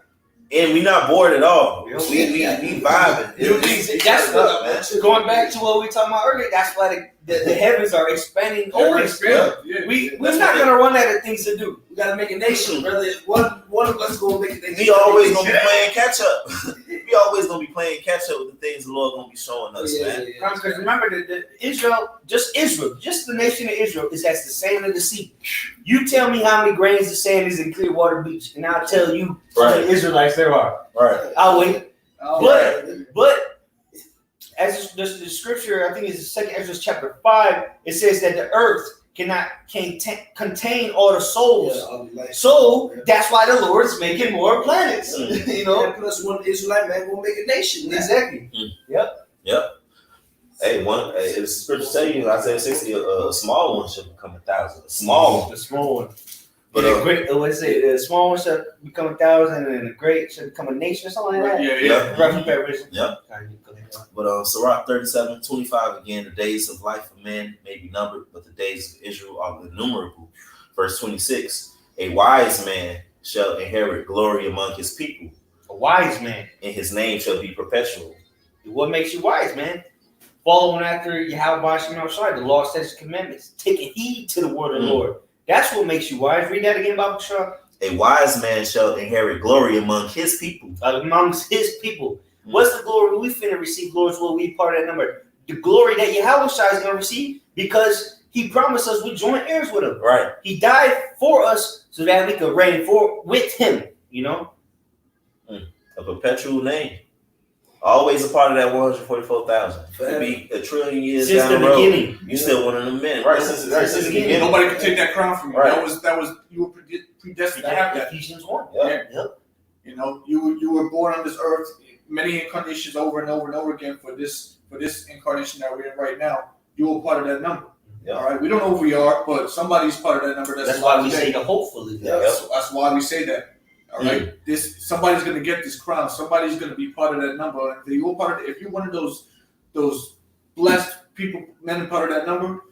And we not bored at all. Yeah. We vibing. That's what, man. Going back to what we were talking about earlier, that's why the heavens are expanding always. Yeah. We're not gonna run out of things to do. We gotta make a nation, brother. One of us gonna make a nation. We always gonna be playing catch up. We always gonna be playing catch up with the things the Lord gonna be showing us, man. Because remember that Israel, just the nation of Israel is as the sand of the sea. You tell me how many grains of sand is in Clearwater Beach, and I'll tell you how many Israelites there are. Right. I'll wait. But But as the scripture, I think it's 2 Ezra chapter 5, it says that the earth cannot contain all the souls. So that's why the Lord's making more planets. You know, plus one Israelite man will make a nation. Man. exactly. Yep. Hey, if the scripture tell you, Isaiah 60, a small one should become 1,000. A small one. The small one. But the great, what is it? The small one should become 1,000, and the great should become a nation, or something like that. Yeah. Rough paraphrase. Yeah. But Sirach 37:25 again, the days of life of men may be numbered, but the days of Israel are innumerable. Verse 26, a wise man shall inherit glory among his people. A wise man. And his name shall be perpetual. What makes you wise, man? Following after Yahweh Shai, the law, statutes, commandments, taking heed to the word of the Lord. That's what makes you wise. Read that again, Bible Shah. A wise man shall inherit glory among his people. Amongst his people. What's the glory we finna receive? Glory will be part of that number. The glory that Yahweh Shai is going to receive because he promised us we join heirs with him. Right. He died for us so that we could reign with him, you know? A perpetual name. Always a part of that 144,000. Could be a trillion years since down the road. Beginning. You still one of them men. Right. Since the beginning. Nobody can take that crown from you. Right. That was you were predestined to have that. Ephesians 1. Yeah. You know, you were born on this earth many incarnations over and over and over again for this incarnation that we're in right now. You were part of that number. Yeah. All right. We don't know who we are, but somebody's part of that number. That's why we say the hopefully. Yeah. That's why we say that. All right. Somebody's gonna get this crown. Somebody's gonna be part of that number. And if you're one of those blessed people, men, and part of that number,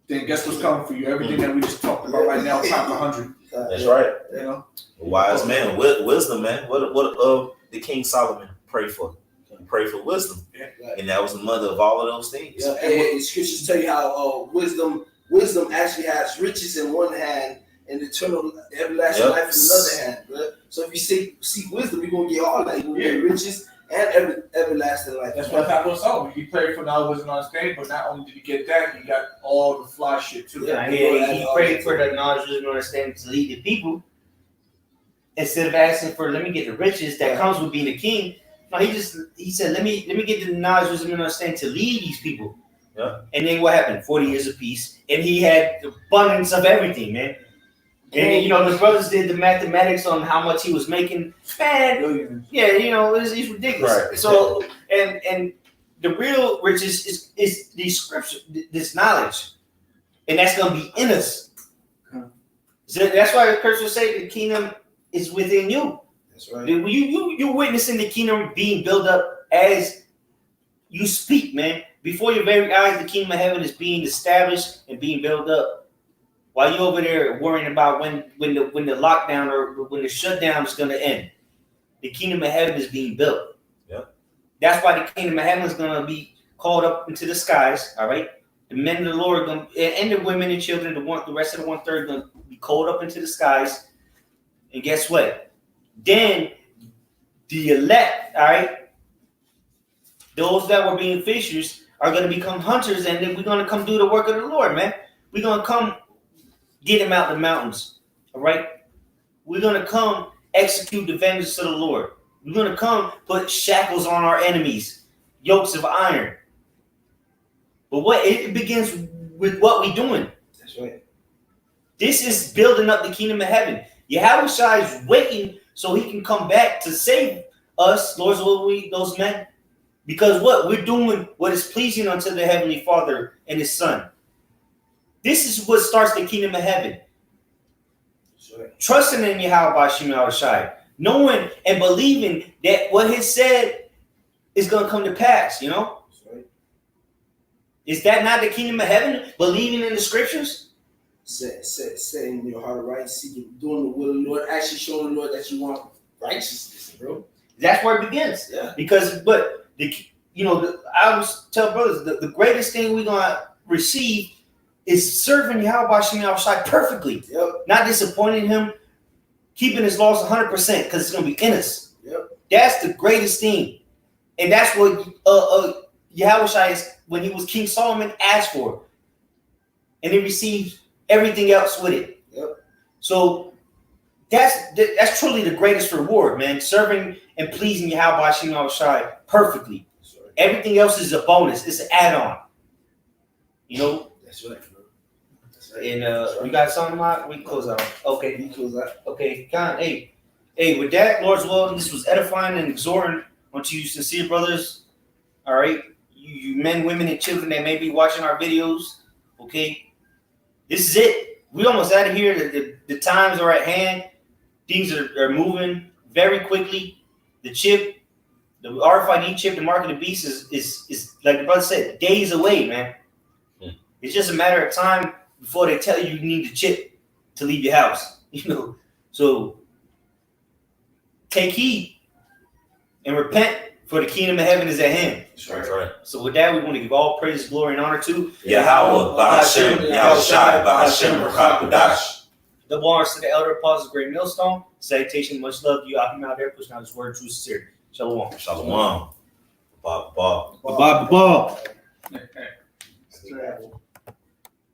then guess what's coming for you? Everything that we just talked about right now, times 100. That's right. You know, a wise man, wisdom, man. What did King Solomon pray for? He prayed for wisdom, and that was the mother of all of those things. Yeah. And scriptures tell you how wisdom actually has riches in one hand and eternal everlasting life in another hand, bro. So if you seek wisdom, you're gonna get all that. You're gonna get riches and everlasting life. that's what happened with Solomon. He prayed for knowledge, wisdom, and understanding, but not only did he get that, he got all the fly shit too. Yeah, he prayed for the knowledge, wisdom, and understanding to lead the people. Instead of asking for, let me get the riches that comes with being a king. No, he said, let me get the knowledge, wisdom, and understanding to lead these people. Yeah. And then what happened? 40 years of peace, and he had abundance of everything, man. And you know the brothers did the mathematics on how much he was making. Man, yeah, you know it's ridiculous. Right. So and the real riches is the scripture, this knowledge, and that's gonna be in us. So that's why the scripture say the kingdom is within you. That's right. You're witnessing the kingdom being built up as you speak, man. Before your very eyes, the kingdom of heaven is being established and being built up. While you over there worrying about when the lockdown or when the shutdown is going to end, the kingdom of heaven is being built. Yeah, that's why the kingdom of heaven is going to be called up into the skies. All right, the men of the Lord are going to, and the women and children, the rest of the 1/3 are going to be called up into the skies. And guess what? Then the elect, all right, those that were being fishers are going to become hunters, and then we're going to come do the work of the Lord, man. We're going to come. Get him out the mountains, all right? We're going to come execute the vengeance of the Lord. We're going to come put shackles on our enemies, yokes of iron. But it begins with what we're doing. That's right. This is building up the kingdom of heaven. Yahweh Shai is waiting so he can come back to save us, Lord's will, we those men. Because what we're doing, what is pleasing unto the Heavenly Father and His Son. This is what starts the kingdom of heaven. Right. Trusting in Yahweh Shema Shai, knowing and believing that what He said is going to come to pass. You know, right. Is that not the kingdom of heaven? Believing in the scriptures, setting in your heart right, seeking, doing the will of the Lord, actually showing the Lord that you want righteousness, bro. That's where it begins. Yeah. Because, but I always tell brothers the greatest thing we're gonna receive is serving Yahweh Shema Shai perfectly. Yep. Not disappointing Him, keeping His laws 100% because it's gonna be in us. Yep. That's the greatest thing, and that's what Yahweh Shai, when he was King Solomon, asked for, and he received everything else with it. Yep. So that's truly the greatest reward, man. Serving and pleasing Yahweh Shema Shai perfectly. Right. Everything else is a bonus. It's an add-on. You know. That's right, bro. That's right. And That's right. We got something out. We close out. Okay. You close out. Okay. Con. Hey. With that, Lord's will, this was edifying and exhorting unto you, sincere brothers. All right. You men, women, and children that may be watching our videos. Okay. This is it. We almost out of here. The times are at hand. Things are moving very quickly. The chip, the RFID chip, the mark of the beast is like the brother said, days away, man. Yeah. It's just a matter of time before they tell you need the chip to leave your house. You know, so take heed and repent, for the kingdom of heaven is at hand. That's right. So with that, we want to give all praise, glory, and honor to Yahweh, Ba'ashem, Yahushai, Ba'ashem, Rakadash. Double honors to the elder apostles, great millstone. Salutation, much love to you. I'll be out there pushing out this word, true, sincere. Shalom. Shalom. Ba. Ba.